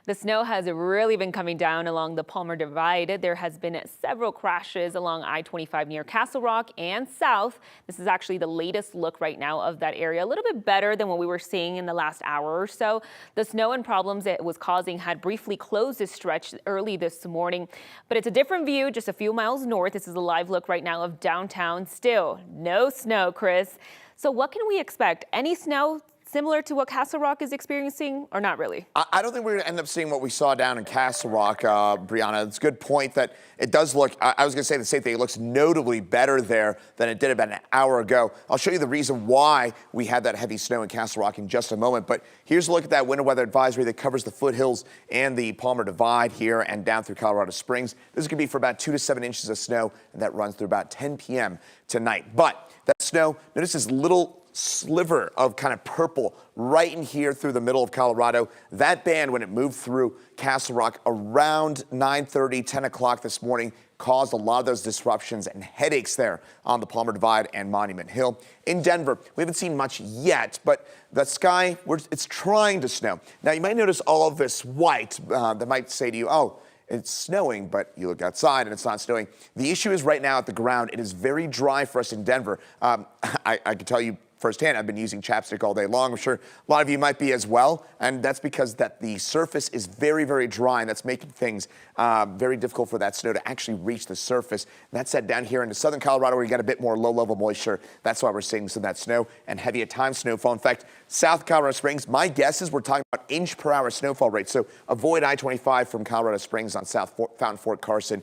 The snow has really been coming down along the Palmer Divide. There has been several crashes along I-25 near Castle Rock and south. This is actually the latest look right now of that area. A little bit better than what we were seeing in the last hour or so. The snow and problems it was causing had briefly closed this stretch early this morning. But it's a different view just a few miles north. This is a live look right now of downtown. Still no snow, Chris. So what can we expect? Any snow similar to what Castle Rock is experiencing, or not really? I don't think we're going to end up seeing what we saw down in Castle Rock, Brianna. It's a good point that it does look, I was going to say the same thing, it looks notably better there than it did about an hour ago. I'll show you the reason why we had that heavy snow in Castle Rock in just a moment, but here's a look at that winter weather advisory that covers the foothills and the Palmer Divide here and down through Colorado Springs. This is going to be for about 2 to 7 inches of snow, and that runs through about 10 p.m. tonight. But that snow, notice this little sliver of kind of purple right in here through the middle of Colorado. That band, when it moved through Castle Rock around 9:30, 10 o'clock this morning, caused a lot of those disruptions and headaches there on the Palmer Divide and Monument Hill. In Denver, we haven't seen much yet, but the sky, it's trying to snow. Now, you might notice all of this white that might say to you, oh, it's snowing, but you look outside and it's not snowing. The issue is right now at the ground, it is very dry for us in Denver. I can tell you firsthand, I've been using chapstick all day long. I'm sure a lot of you might be as well. And that's because that the surface is very, very dry, and that's making things very difficult for that snow to actually reach the surface. And that said, down here into southern Colorado, where you got a bit more low-level moisture, that's why we're seeing some of that snow and heavy at times snowfall. In fact, South Colorado Springs, my guess is we're talking about inch-per-hour snowfall rates. So avoid I-25 from Colorado Springs on South Fountain Fort Carson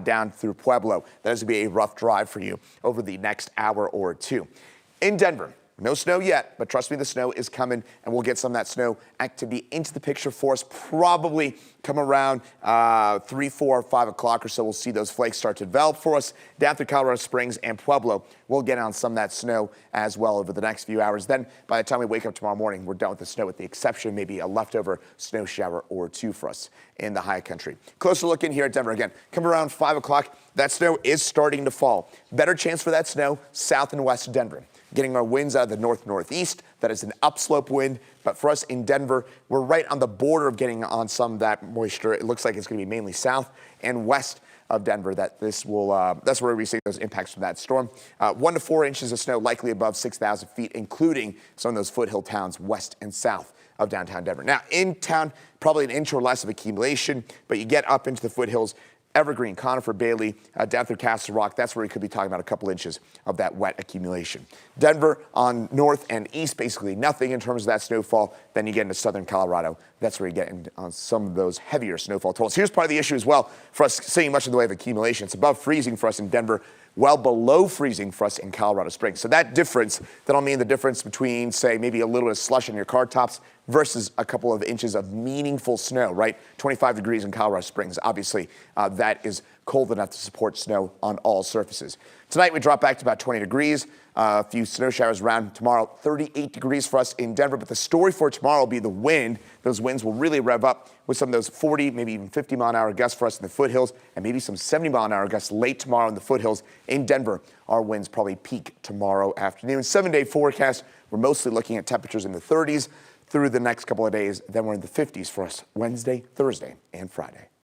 down through Pueblo. That is going to be a rough drive for you over the next hour or two. In Denver, no snow yet, but trust me, the snow is coming, and we'll get some of that snow activity into the picture for us. Probably come around 3, 4, 5 o'clock or so. We'll see those flakes start to develop for us down through Colorado Springs and Pueblo. We'll get on some of that snow as well over the next few hours. Then, by the time we wake up tomorrow morning, we're done with the snow, with the exception maybe a leftover snow shower or two for us in the high country. Closer look in here at Denver again. Come around 5 o'clock. That snow is starting to fall. Better chance for that snow south and west of Denver. Getting our winds out of the north-northeast. That is an upslope wind. But for us in Denver, we're right on the border of getting on some of that moisture. It looks like it's going to be mainly south and west of Denver that this will, that's where we see those impacts from that storm. 1 to 4 inches of snow likely above 6,000 feet, including some of those foothill towns west and south of downtown Denver. Now, in town, probably an inch or less of accumulation, but you get up into the foothills, Evergreen, Conifer, Bailey, down through Castle Rock. That's where we could be talking about a couple inches of that wet accumulation. Denver on north and east, basically nothing in terms of that snowfall. Then you get into southern Colorado. That's where you get into on some of those heavier snowfall totals. Here's part of the issue as well for us seeing much in the way of accumulation. It's above freezing for us in Denver, well below freezing for us in Colorado Springs. So that difference, that'll mean the difference between, say, maybe a little bit of slush on your car tops versus a couple of inches of meaningful snow, right? 25 degrees in Colorado Springs. Obviously, that is cold enough to support snow on all surfaces. Tonight, we drop back to about 20 degrees. A few snow showers around tomorrow. 38 degrees for us in Denver. But the story for tomorrow will be the wind. Those winds will really rev up with some of those 40, maybe even 50-mile-an-hour gusts for us in the foothills, and maybe some 70-mile-an-hour gusts late tomorrow in the foothills. In Denver, our winds probably peak tomorrow afternoon. 7-day forecast, we're mostly looking at temperatures in the 30s through the next couple of days. Then we're in the 50s for us Wednesday, Thursday, and Friday.